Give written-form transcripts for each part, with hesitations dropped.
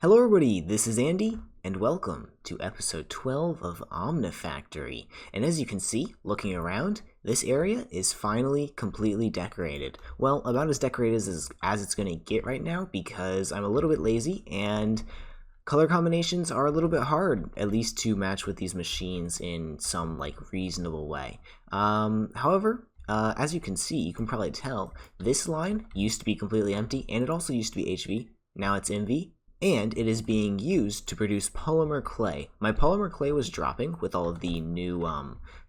Hello everybody, this is Andy, and welcome to episode 12 of Omnifactory. And as you can see, looking around, this area is finally completely decorated. Well, about as decorated as it's going to get right now, because I'm a little bit lazy, and color combinations are a little bit hard, at least to match with these machines in some, reasonable way. However, as you can see, you can probably tell, this line used to be completely empty, and it also used to be HV, now it's MV. And it is being used to produce polymer clay. My polymer clay was dropping with all of the new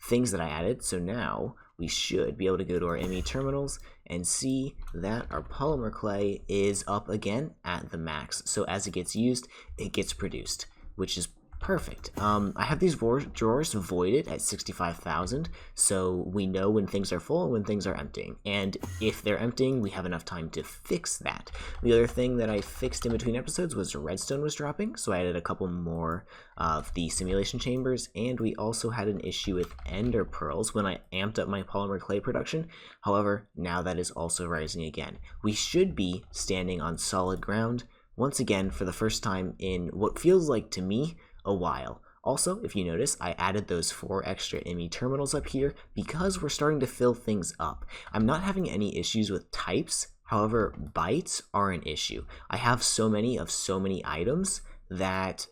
things that I added, so now we should be able to go to our ME terminals and see that our polymer clay is up again at the max. So as it gets used, it gets produced, which is perfect. I have these drawers voided at 65,000, so we know when things are full and when things are emptying. And if they're emptying, we have enough time to fix that. The other thing that I fixed in between episodes was redstone was dropping, so I added a couple more of the simulation chambers, and we also had an issue with ender pearls when I amped up my polymer clay production. However, now that is also rising again. We should be standing on solid ground once again for the first time in what feels like to me a while. Also, if you notice, I added those 4 extra ME terminals up here because we're starting to fill things up. I'm not having any issues with types, however, bytes are an issue. I have so many of so many items that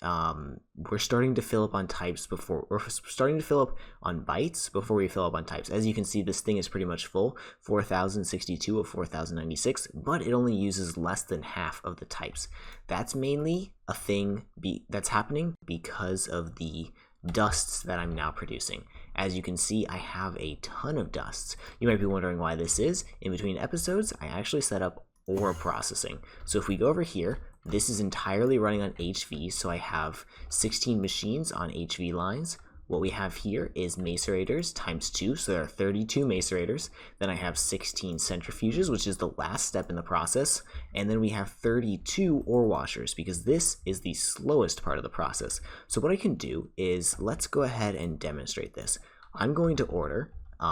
we're starting to fill up on types before, or starting to fill up on bytes before we fill up on types. As you can see, this thing is pretty much full, 4062 of 4096, but it only uses less than half of the types. That's mainly a thing that's happening because of the dusts that I'm now producing. As you can see, I have a ton of dusts. You might be wondering why this is. In between episodes, I actually set up ore processing. So if we go over here, this is entirely running on HV, so I have 16 machines on HV lines. What we have here is macerators times 2, so there are 32 macerators. Then I have 16 centrifuges, which is the last step in the process. And then we have 32 ore washers, because this is the slowest part of the process. So what I can do is, let's go ahead and demonstrate this. I'm going to order,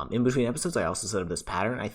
in between episodes, I also set up this pattern. I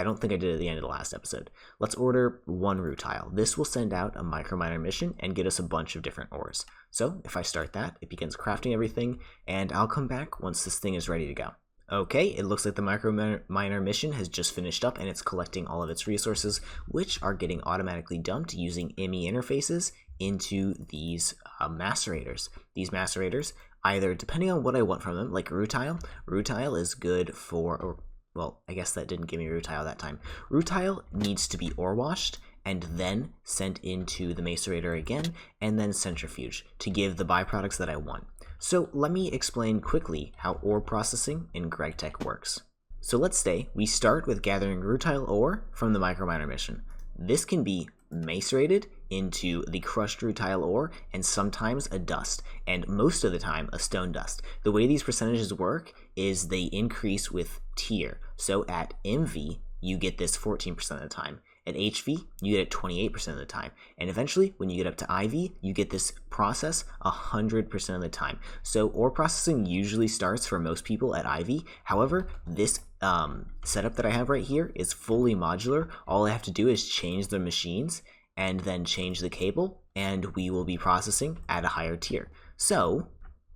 don't think I did it at the end of the last episode. Let's order 1 rutile. This will send out a microminer mission and get us a bunch of different ores. So if I start that, it begins crafting everything, and I'll come back once this thing is ready to go. Okay, it looks like the microminer mission has just finished up and it's collecting all of its resources, which are getting automatically dumped using ME interfaces into these macerators. These macerators, either depending on what I want from them, like rutile. Rutile is good for, well, I guess that didn't give me rutile that time. Rutile needs to be ore washed and then sent into the macerator again, and then centrifuge to give the byproducts that I want. So let me explain quickly how ore processing in GregTech works. So let's say we start with gathering rutile ore from the microminer mission. This can be macerated into the crushed rutile ore and sometimes a dust, and most of the time a stone dust. The way these percentages work is they increase with tier. So at MV, you get this 14% of the time. At HV, you get it 28% of the time. And eventually, when you get up to IV, you get this process 100% of the time. So ore processing usually starts for most people at IV. However, this setup that I have right here is fully modular. All I have to do is change the machines and then change the cable, and we will be processing at a higher tier. So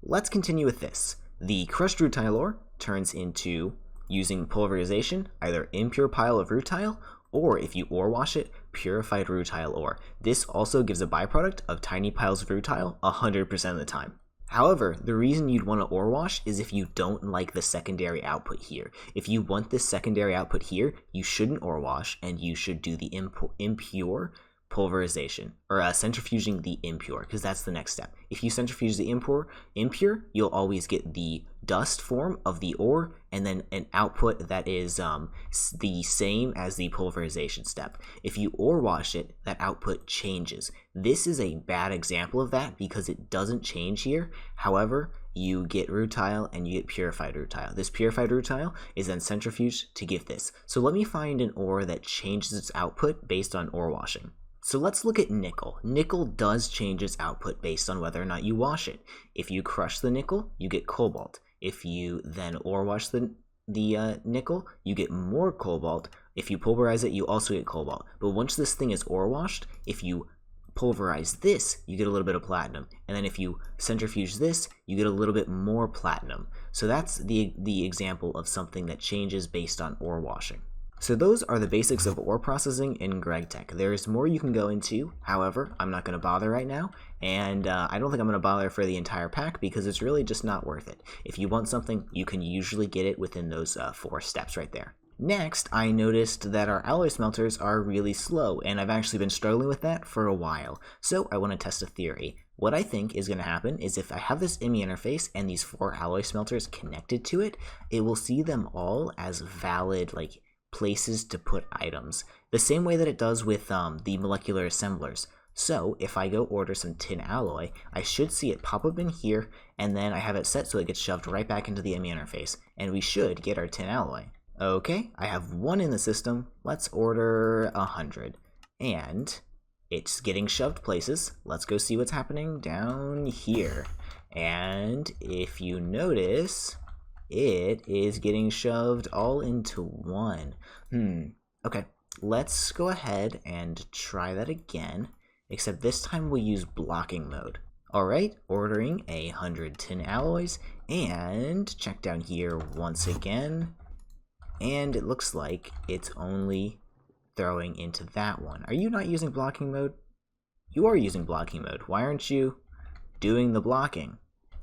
let's continue with this. The crushed rutile ore turns into, using pulverization, either impure pile of rutile, or if you ore wash it, purified rutile ore. This also gives a byproduct of tiny piles of rutile 100% of the time. However, the reason you'd want to ore wash is if you don't like the secondary output here. If you want this secondary output here, you shouldn't ore wash, and you should do the impure pulverization, or centrifuging the impure, because that's the next step. If you centrifuge the impure, you'll always get the dust form of the ore, and then an output that is the same as the pulverization step. If you ore wash it, that output changes. This is a bad example of that because it doesn't change here. However, you get rutile and you get purified rutile. This purified rutile is then centrifuged to give this. So let me find an ore that changes its output based on ore washing. So let's look at nickel. Nickel does change its output based on whether or not you wash it. If you crush the nickel, you get cobalt. If you then ore wash the nickel, you get more cobalt. If you pulverize it, you also get cobalt. But once this thing is ore washed, if you pulverize this, you get a little bit of platinum. And then if you centrifuge this, you get a little bit more platinum. So that's the example of something that changes based on ore washing. So those are the basics of ore processing in GregTech. There's more you can go into, however, I'm not going to bother right now, and I don't think I'm going to bother for the entire pack because it's really just not worth it. If you want something, you can usually get it within those 4 steps right there. Next, I noticed that our alloy smelters are really slow, and I've actually been struggling with that for a while, so I want to test a theory. What I think is going to happen is if I have this IMI interface and these 4 alloy smelters connected to it, it will see them all as valid, like, places to put items, the same way that it does with the molecular assemblers. So if I go order some tin alloy, I should see it pop up in here, and then I have it set so it gets shoved right back into the IMI interface, and we should get our tin alloy. Okay, I have 1 in the system. Let's order 100, and it's getting shoved places. Let's go see what's happening down here. And if you notice, it is getting shoved all into 1. Okay, let's go ahead and try that again, except this time we'll use blocking mode. Alright, ordering 100 tin alloys, and check down here once again, and it looks like it's only throwing into that one. Are you not using blocking mode? You are using blocking mode. Why aren't you doing the blocking?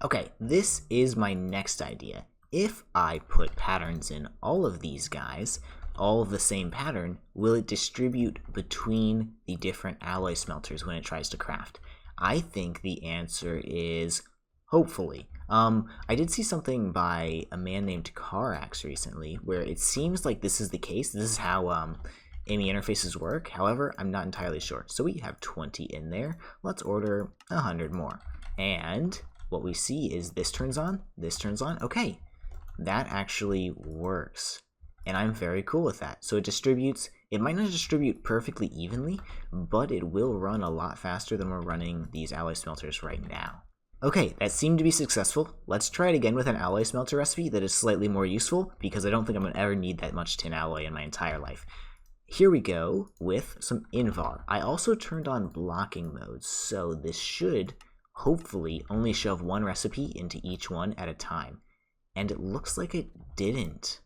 Okay, this is my next idea. If I put patterns in all of these guys, all of the same pattern, will it distribute between the different alloy smelters when it tries to craft? I think the answer is hopefully. I did see something by a man named Carax recently where it seems like this is the case. This is how IMI interfaces work. However, I'm not entirely sure. So we have 20 in there. Let's order 100 more. And what we see is this turns on, this turns on. Okay. That actually works, and I'm very cool with that. So it distributes, it might not distribute perfectly evenly, but it will run a lot faster than we're running these alloy smelters right now. Okay, that seemed to be successful. Let's try it again with an alloy smelter recipe that is slightly more useful, because I don't think I'm going to ever need that much tin alloy in my entire life. Here we go with some Invar. I also turned on blocking mode, so this should hopefully only shove 1 recipe into each one at a time. And it looks like it didn't.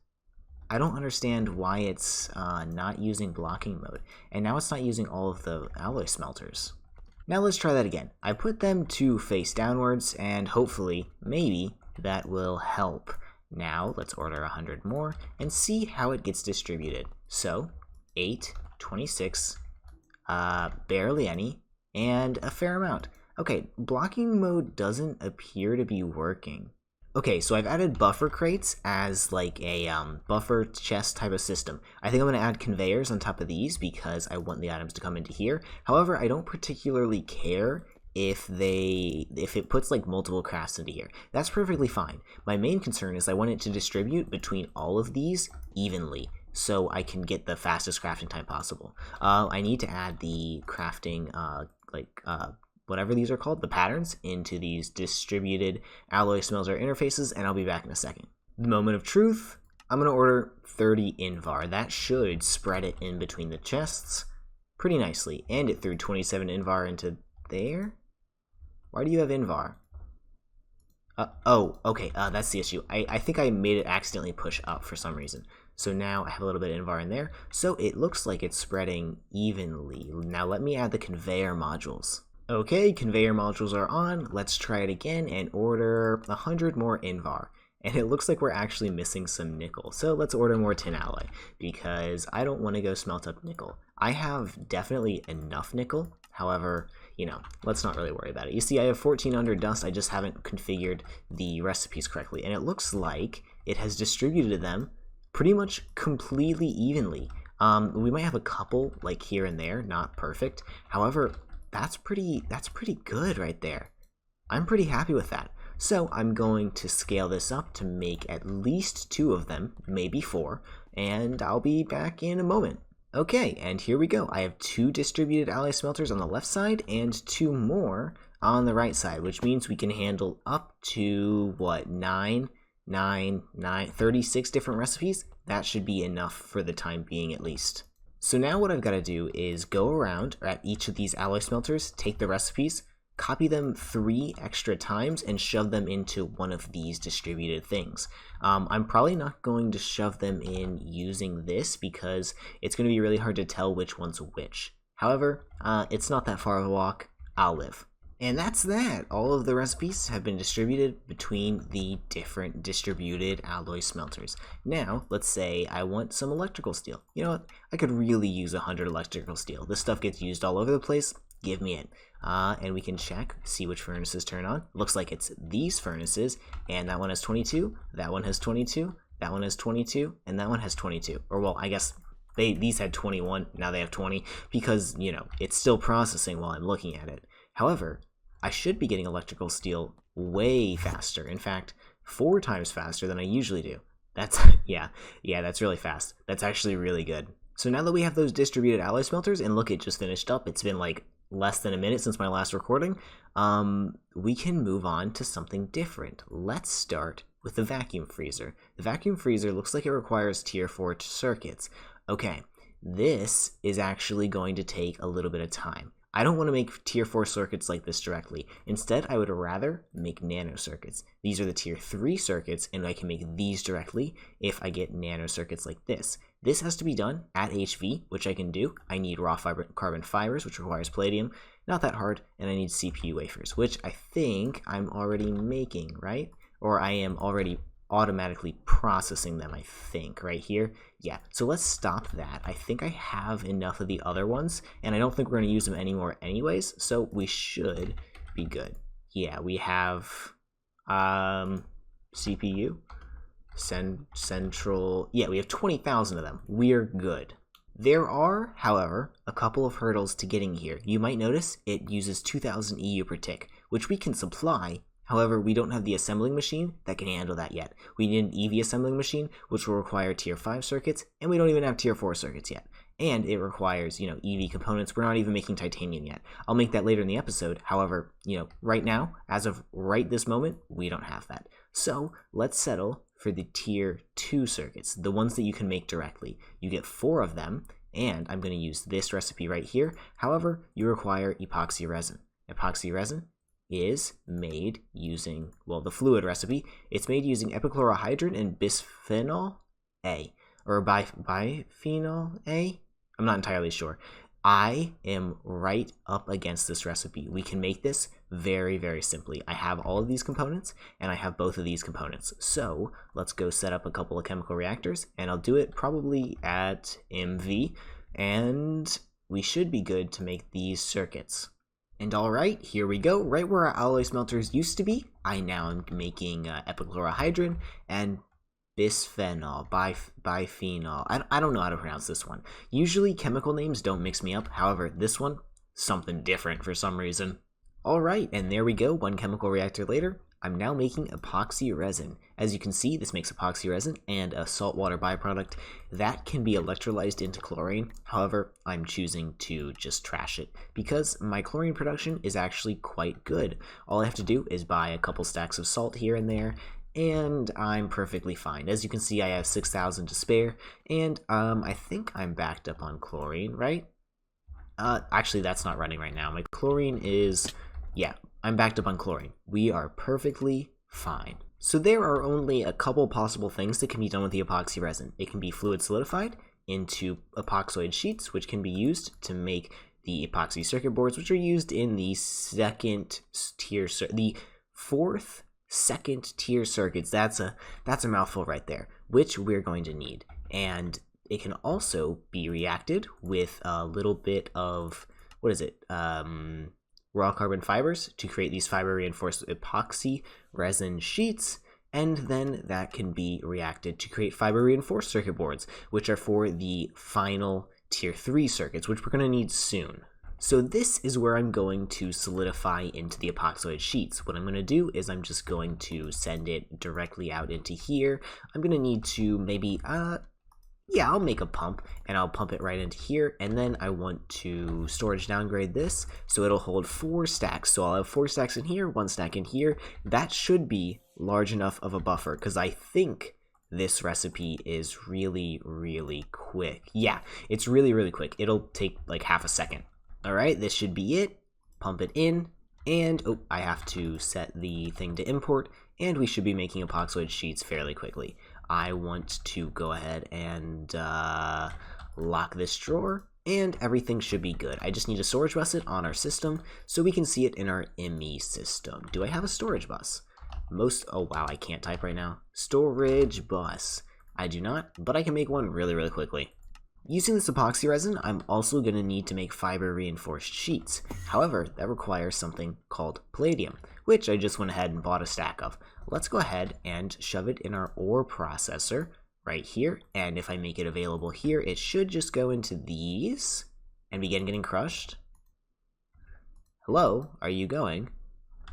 I don't understand why it's not using blocking mode. And now it's not using all of the alloy smelters. Now let's try that again. I put them to face downwards, and hopefully, maybe, that will help. Now let's order 100 more and see how it gets distributed. So, 8, 26, barely any, and a fair amount. Okay, blocking mode doesn't appear to be working. Okay, so I've added buffer crates as like a buffer chest type of system. I think I'm going to add conveyors on top of these because I want the items to come into here. However, I don't particularly care if it puts like multiple crafts into here. That's perfectly fine. My main concern is I want it to distribute between all of these evenly, so I can get the fastest crafting time possible. I need to add the crafting whatever these are called, the patterns, into these distributed alloy smelter interfaces, and I'll be back in a second. The moment of truth, I'm going to order 30 Invar. That should spread it in between the chests pretty nicely, and it threw 27 Invar into there? Why do you have Invar? Oh, okay, that's the issue. I think I made it accidentally push up for some reason. So now I have a little bit of Invar in there, so it looks like it's spreading evenly. Now let me add the conveyor modules. Okay, conveyor modules are on. Let's try it again and order 100 more Invar. And it looks like we're actually missing some nickel. So let's order more tin alloy because I don't want to go smelt up nickel. I have definitely enough nickel. However, you know, let's not really worry about it. You see, I have 1400 dust. I just haven't configured the recipes correctly. And it looks like it has distributed them pretty much completely evenly. We might have a couple like here and there, not perfect. However, that's pretty good right there. I'm pretty happy with that. So I'm going to scale this up to make at least 2 of them, maybe 4, and I'll be back in a moment. Okay, and here we go. I have 2 distributed alloy smelters on the left side and 2 more on the right side, which means we can handle up to, what, 36 different recipes? That should be enough for the time being at least. So now what I've got to do is go around at each of these alloy smelters, take the recipes, copy them 3 extra times, and shove them into one of these distributed things. I'm probably not going to shove them in using this because it's going to be really hard to tell which one's which. However, it's not that far of a walk. I'll live. And that's that. All of the recipes have been distributed between the different distributed alloy smelters. Now, let's say I want some electrical steel. You know what? I could really use 100 electrical steel. This stuff gets used all over the place. Give me it. And we can check, see which furnaces turn on. Looks like it's these furnaces, and that one has 22, that one has 22, that one has 22, and that one has 22. Or well, I guess these had 21, now they have 20, because, you know, it's still processing while I'm looking at it. However, I should be getting electrical steel way faster. In fact, 4 times faster than I usually do. That's, yeah, that's really fast. That's actually really good. So now that we have those distributed alloy smelters, and look, it just finished up. It's been like less than a minute since my last recording. We can move on to something different. Let's start with the vacuum freezer. The vacuum freezer looks like it requires tier 4 circuits. Okay, this is actually going to take a little bit of time. I don't want to make tier 4 circuits like this directly. Instead, I would rather make nano circuits. These are the tier 3 circuits, and I can make these directly if I get nano circuits like this. This has to be done at HV, which I can do. I need raw carbon fibers, which requires palladium. Not that hard. And I need CPU wafers, which I think I'm already making, right? Or I am already automatically processing them, I think, right here. Yeah, so let's stop that. I think I have enough of the other ones, and I don't think we're going to use them anymore anyways, so we should be good. Yeah, we have CPU, central, yeah, we have 20,000 of them. We're good. There are, however, a couple of hurdles to getting here. You might notice it uses 2000 EU per tick, which we can supply. However, we don't have the assembling machine that can handle that yet. We need an EV assembling machine, which will require tier 5 circuits, and we don't even have tier 4 circuits yet. And it requires, you know, EV components. We're not even making titanium yet. I'll make that later in the episode. However, you know, right now, as of right this moment, we don't have that. So let's settle for the tier 2 circuits, the ones that you can make directly. You get 4 of them, and I'm going to use this recipe right here. However, you require epoxy resin. Epoxy resin is made using, well, the fluid recipe. It's made using epichlorohydrin and bisphenol A, or biphenol A? I'm not entirely sure. I am right up against this recipe. We can make this very, very simply. I have all of these components, and I have both of these components. So let's go set up a couple of chemical reactors, and I'll do it probably at MV, and we should be good to make these circuits. And alright, here we go. Right where our alloy smelters used to be, I now am making epichlorohydrin and bisphenol, biphenol. I don't know how to pronounce this one. Usually chemical names don't mix me up. However, this one, something different for some reason. Alright, and there we go. 1 chemical reactor later, I'm now making epoxy resin. As you can see, this makes epoxy resin and a saltwater byproduct that can be electrolyzed into chlorine. However, I'm choosing to just trash it because my chlorine production is actually quite good. All I have to do is buy a couple stacks of salt here and there, and I'm perfectly fine. As you can see, I have 6,000 to spare, and I think I'm backed up on chlorine, right? Actually, that's not running right now. My chlorine is, yeah, I'm backed up on chlorine. We are perfectly fine. So there are only a couple possible things that can be done with the epoxy resin. It can be fluid solidified into epoxide sheets, which can be used to make the epoxy circuit boards, which are used in the second tier, the 4th second tier circuits. That's a mouthful right there, which we're going to need. And it can also be reacted with a little bit of, what is it? Raw carbon fibers to create these fiber reinforced epoxy resin sheets, and then that can be reacted to create fiber reinforced circuit boards, which are for the final tier 3 circuits, which we're going to need soon. So this is where I'm going to solidify into the epoxide sheets. What I'm going to do is I'm just going to send it directly out into here. I'm going to need to maybe yeah, I'll make a pump, and I'll pump it right into here, and then I want to storage downgrade this, so it'll hold 4 stacks. So I'll have 4 stacks in here, 1 stack in here. That should be large enough of a buffer, because I think this recipe is really, really quick. Yeah, it's really, really quick. It'll take like half a second. All right, this should be it. Pump it in, and oh, I have to set the thing to import, and we should be making epoxide sheets fairly quickly. I want to go ahead and lock this drawer, and everything should be good. I just need to storage bus it on our system so we can see it in our ME system. Do I have a storage bus? Oh wow, I can't type right now. Storage bus. I do not, but I can make one really, really quickly. Using this epoxy resin, I'm also going to need to make fiber reinforced sheets. However, that requires something called palladium, which I just went ahead and bought a stack of. Let's go ahead and shove it in our ore processor right here, and if I make it available here, it should just go into these and begin getting crushed. Hello, are you going?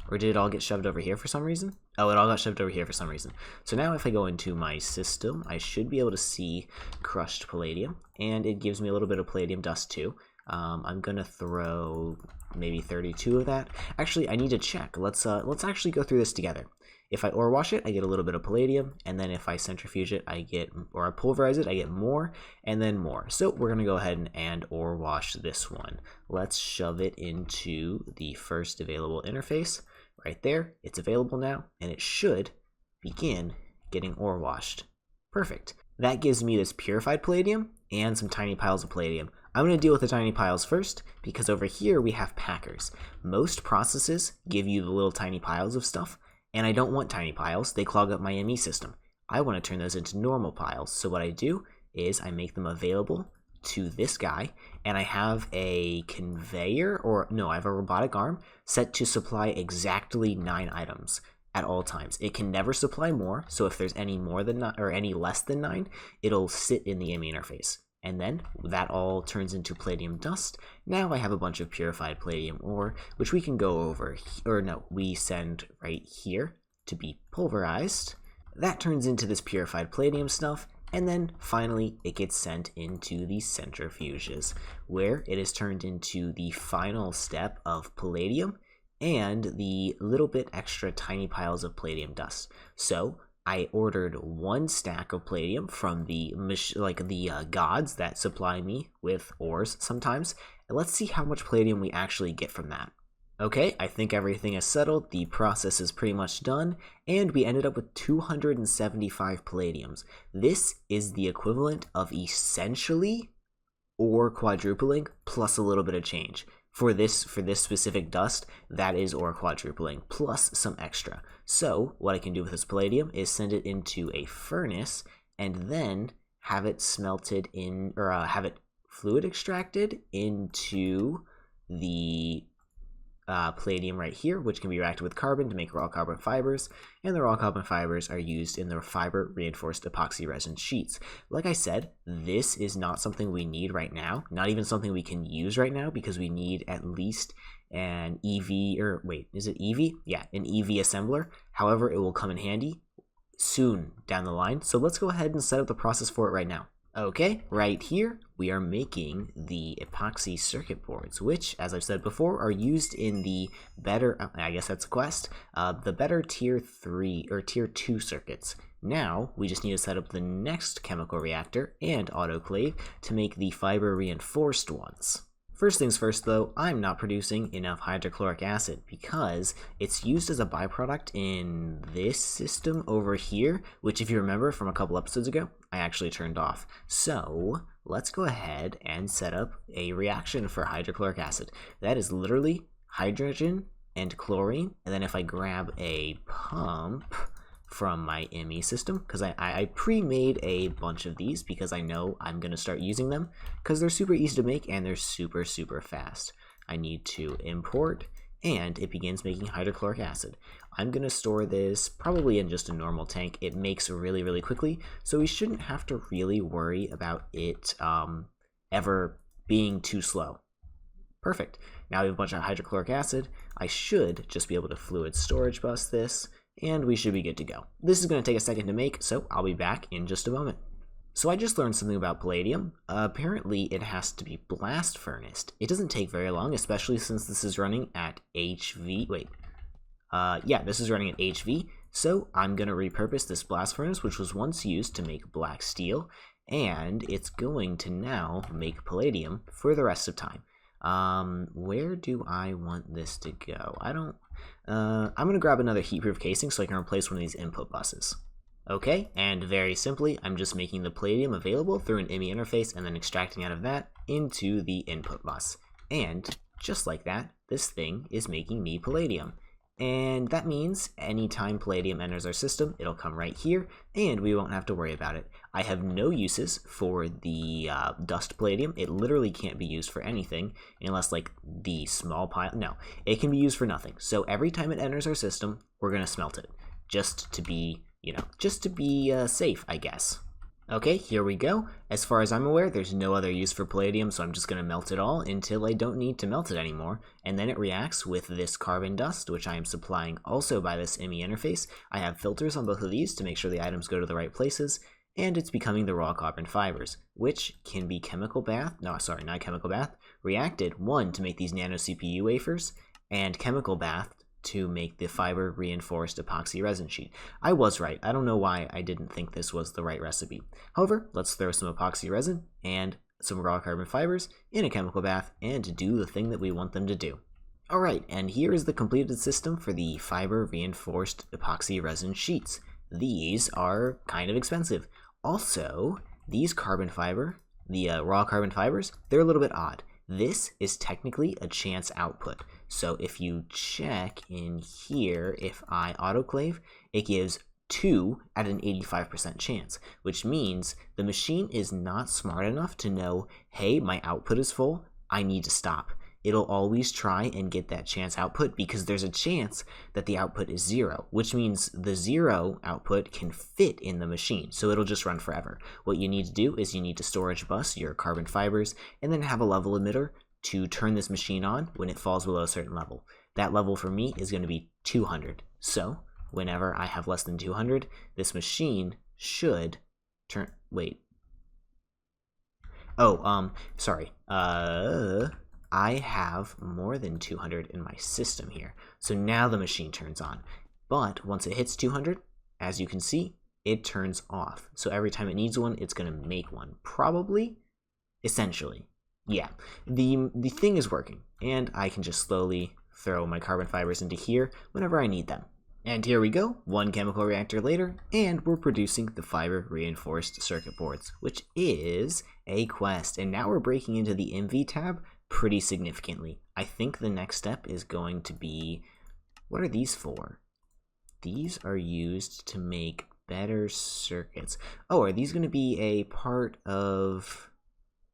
Or did it all get shoved over here for some reason? Oh, it all got shoved over here for some reason. So now if I go into my system, I should be able to see crushed palladium, and it gives me a little bit of palladium dust too. I'm gonna throw maybe 32 of that. Actually, I need to check. Let's actually go through this together. If I ore wash it, I get a little bit of palladium, and then if I centrifuge it, I pulverize it, I get more, and then more. So we're gonna go ahead and ore wash this one. Let's shove it into the first available interface. Right there, it's available now, and it should begin getting ore washed. Perfect. That gives me this purified palladium and some tiny piles of palladium. I'm going to deal with the tiny piles first, because over here we have packers. Most processes give you the little tiny piles of stuff, and I don't want tiny piles. They clog up my ME system. I want to turn those into normal piles, so what I do is I make them available to this guy, and I have a conveyor, I have a robotic arm set to supply exactly 9 items at all times. It can never supply more, so if there's any more than 9 or any less than 9, it'll sit in the ME interface. And then that all turns into palladium dust. Now I have a bunch of purified palladium ore, which we can go over, we send right here to be pulverized. That turns into this purified palladium stuff, and then finally it gets sent into the centrifuges, where it is turned into the final step of palladium and the little bit extra tiny piles of palladium dust. So I ordered 1 stack of palladium from the gods that supply me with ores sometimes, and let's see how much palladium we actually get from that. Okay, I think everything is settled, the process is pretty much done, and we ended up with 275 palladiums. This is the equivalent of essentially ore quadrupling plus a little bit of change. For this specific dust, that is ore quadrupling plus some extra. So what I can do with this palladium is send it into a furnace and then have it smelted in, or have it fluid extracted into the palladium right here, which can be reacted with carbon to make raw carbon fibers, and the raw carbon fibers are used in the fiber reinforced epoxy resin sheets. Like I said, this is not something we need right now, not even something we can use right now, because we need at least an EV, or wait, is it EV? Yeah, an EV assembler. However, it will come in handy soon down the line, so let's go ahead and set up the process for it right now. Okay, right here, we are making the epoxy circuit boards, which, as I've said before, are used in the better, I guess that's a quest, the better tier 3 or tier 2 circuits. Now, we just need to set up the next chemical reactor and autoclave to make the fiber reinforced ones. First things first though, I'm not producing enough hydrochloric acid because it's used as a byproduct in this system over here, which if you remember from a couple episodes ago, I actually turned off. So let's go ahead and set up a reaction for hydrochloric acid. That is literally hydrogen and chlorine, and then if I grab a pump from my ME system, because I pre-made a bunch of these because I know I'm going to start using them because they're super easy to make and they're super fast. I need to import, and it begins making hydrochloric acid. I'm going to store this probably in just a normal tank. It makes really quickly, so we shouldn't have to really worry about it ever being too slow. Perfect. Now we have a bunch of hydrochloric acid. I should just be able to fluid storage bus this, and we should be good to go. This is going to take a second to make, so I'll be back in just a moment. So I just learned something about palladium. Apparently it has to be blast furnaced. It doesn't take very long, especially since this is running at HV. This is running at HV, So I'm going to repurpose this blast furnace, which was once used to make black steel, and it's going to now make palladium for the rest of time. Where do I want this to go? I'm going to grab another heat-proof casing so I can replace one of these input buses. Okay, and very simply, I'm just making the palladium available through an IMI interface and then extracting out of that into the input bus. And just like that, this thing is making me palladium. And that means anytime palladium enters our system, it'll come right here, and we won't have to worry about it. I have no uses for the dust palladium. It literally can't be used for anything unless like the small pile. No, it can be used for nothing. So every time it enters our system, we're going to smelt it just to be, safe, I guess. Okay, here we go. As far as I'm aware, there's no other use for palladium, so I'm just going to melt it all until I don't need to melt it anymore. And then it reacts with this carbon dust, which I am supplying also by this IMI interface. I have filters on both of these to make sure the items go to the right places, and it's becoming the raw carbon fibers, which can be reacted, one, to make these nano CPU wafers, and chemical bath to make the fiber reinforced epoxy resin sheet. I was right. I don't know why I didn't think this was the right recipe. However, let's throw some epoxy resin and some raw carbon fibers in a chemical bath and do the thing that we want them to do. Alright, and here is the completed system for the fiber reinforced epoxy resin sheets. These are kind of expensive. Also, these carbon fiber, the raw carbon fibers, they're a little bit odd. This is technically a chance output. So if you check in here, if I autoclave, it gives 2 at an 85% chance, which means the machine is not smart enough to know, hey, my output is full, I need to stop. It'll always try and get that chance output because there's a chance that the output is 0, which means the 0 output can fit in the machine, so it'll just run forever. What you need to do is you need to storage bus your carbon fibers and then have a level emitter to turn this machine on when it falls below a certain level. That level for me is going to be 200. So whenever I have less than 200, this machine should turn... Wait. Oh, sorry. I have more than 200 in my system here. So now the machine turns on. But once it hits 200, as you can see, it turns off. So every time it needs one, it's going to make one. Probably. Essentially. Yeah. The thing is working. And I can just slowly throw my carbon fibers into here whenever I need them. And here we go, one chemical reactor later, and we're producing the fiber reinforced circuit boards, which is a quest. And now we're breaking into the MV tab pretty significantly. I think the next step is going to be, what are these for? These are used to make better circuits. Oh, are these going to be a part of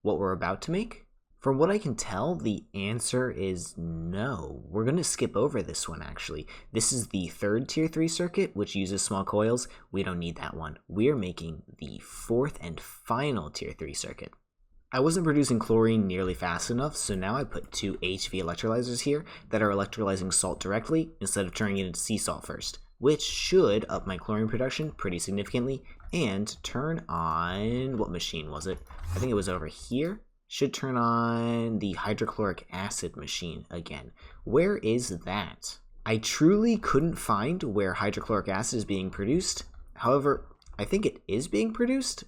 what we're about to make? From what I can tell, the answer is no. We're going to skip over this one, actually. This is the third tier 3 circuit, which uses small coils. We don't need that one. We're making the fourth and final tier 3 circuit. I wasn't producing chlorine nearly fast enough, so now I put 2 HV electrolyzers here that are electrolyzing salt directly instead of turning it into sea salt first, which should up my chlorine production pretty significantly and turn on... what machine was it? I think it was over here. Should turn on the hydrochloric acid machine again. Where is that? I truly couldn't find where hydrochloric acid is being produced. However, I think it is being produced.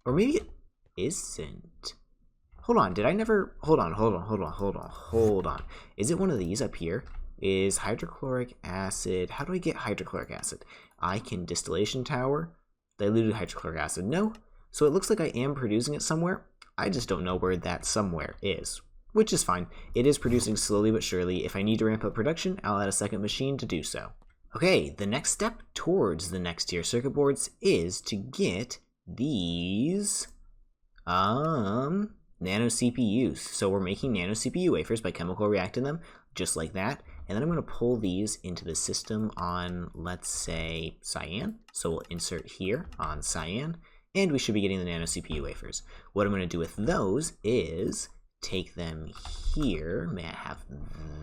Or maybe it isn't. Hold on, did I never... Hold on. Is it one of these up here? Is hydrochloric acid... How do I get hydrochloric acid? I can distillation tower. Diluted hydrochloric acid. No. So it looks like I am producing it somewhere. I just don't know where that somewhere is, which is fine. It is producing slowly but surely. If I need to ramp up production, I'll add a second machine to do so. Okay, the next step towards the next tier circuit boards is to get these nano CPUs. So we're making nano CPU wafers by chemical reacting them, just like that. And then I'm going to pull these into the system on, let's say, cyan. So we'll insert here on cyan. And we should be getting the nano CPU wafers. What I'm going to do with those is take them here. May I have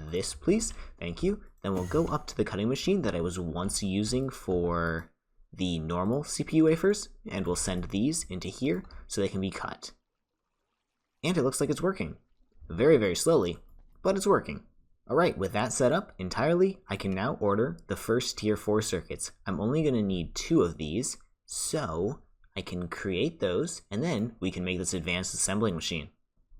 this, please? Thank you. Then we'll go up to the cutting machine that I was once using for the normal CPU wafers, and we'll send these into here so they can be cut. And it looks like it's working. Very, very slowly, but it's working. Alright, with that set up entirely, I can now order the first tier 4 circuits. I'm only going to need 2 of these, so I can create those, and then we can make this advanced assembling machine.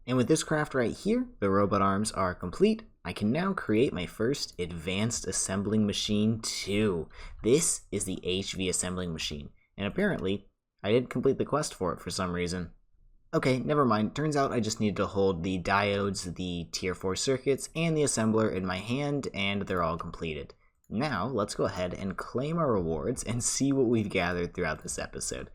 And with this craft right here, the robot arms are complete. I can now create my first advanced assembling machine too. This is the HV assembling machine, and apparently I didn't complete the quest for it for some reason. Okay, never mind. Turns out I just need to hold the diodes, the tier 4 circuits, and the assembler in my hand, and they're all completed. Now, let's go ahead and claim our rewards and see what we've gathered throughout this episode.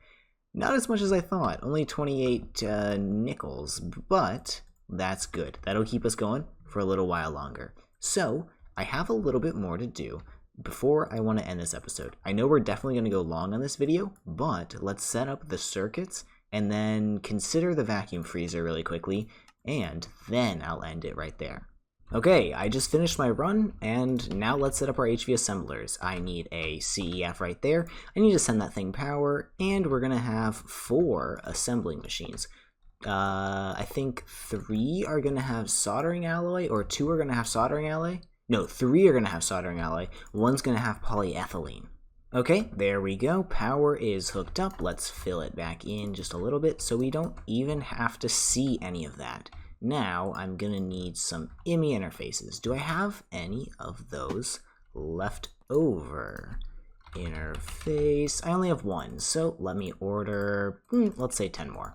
Not as much as I thought, only 28 nickels, but that's good. That'll keep us going for a little while longer. So, I have a little bit more to do before I want to end this episode. I know we're definitely going to go long on this video, but let's set up the circuits and then consider the vacuum freezer really quickly, and then I'll end it right there. Okay, I just finished my run, and now let's set up our HV assemblers. I need a CEF right there. I need to send that thing power, and we're gonna have 4 assembling machines. I think 3 are gonna have soldering alloy, or 2 are gonna have soldering alloy. No, 3 are gonna have soldering alloy. 1's gonna have polyethylene. Okay, there we go. Power is hooked up. Let's fill it back in just a little bit so we don't even have to see any of that. Now, I'm going to need some IMI interfaces. Do I have any of those left over? Interface. I only have 1, so let me order, let's say 10 more.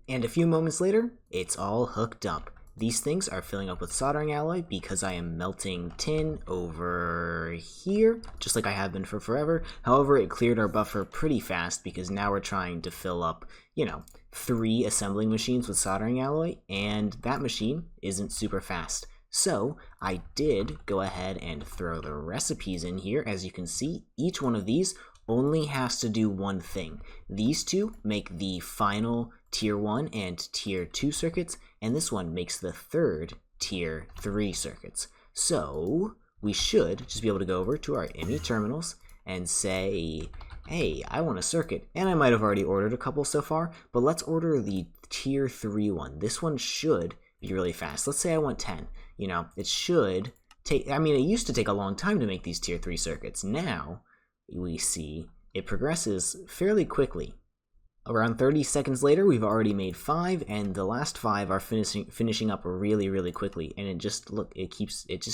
And a few moments later, it's all hooked up. These things are filling up with soldering alloy because I am melting tin over here, just like I have been for forever. However, it cleared our buffer pretty fast because now we're trying to fill up, 3 assembling machines with soldering alloy, and that machine isn't super fast. So I did go ahead and throw the recipes in here. As you can see, each one of these only has to do one thing. These 2 make the final tier 1 and tier 2 circuits, and this one makes the 3rd tier 3 circuits. So we should just be able to go over to our IMI terminals and say, hey, I want a circuit, and I might have already ordered a couple so far, but let's order the tier 3 one. This one should be really fast. Let's say I want 10. It should take, it used to take a long time to make these tier 3 circuits. Now we see it progresses fairly quickly. Around 30 seconds later, we've already made 5, and the last 5 are finishing up really, really quickly. And it just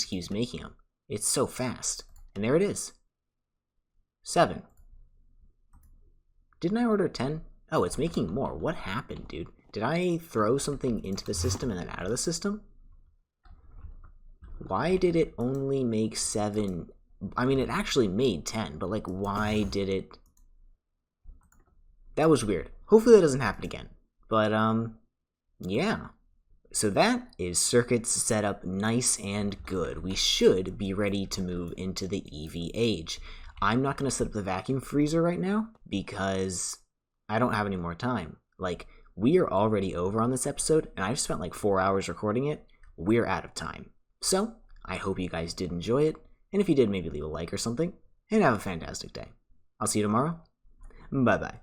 keeps making them. It's so fast. And there it is. 7. Didn't I order 10? Oh, it's making more. What happened, dude? Did I throw something into the system and then out of the system? Why did it only make 7? It actually made 10, but why did it? That was weird. Hopefully that doesn't happen again. But, yeah. So that is circuits set up nice and good. We should be ready to move into the EV age. I'm not going to set up the vacuum freezer right now because I don't have any more time. We are already over on this episode, and I've spent 4 hours recording it. We're out of time. So, I hope you guys did enjoy it, and if you did, maybe leave a like or something, and have a fantastic day. I'll see you tomorrow. Bye-bye.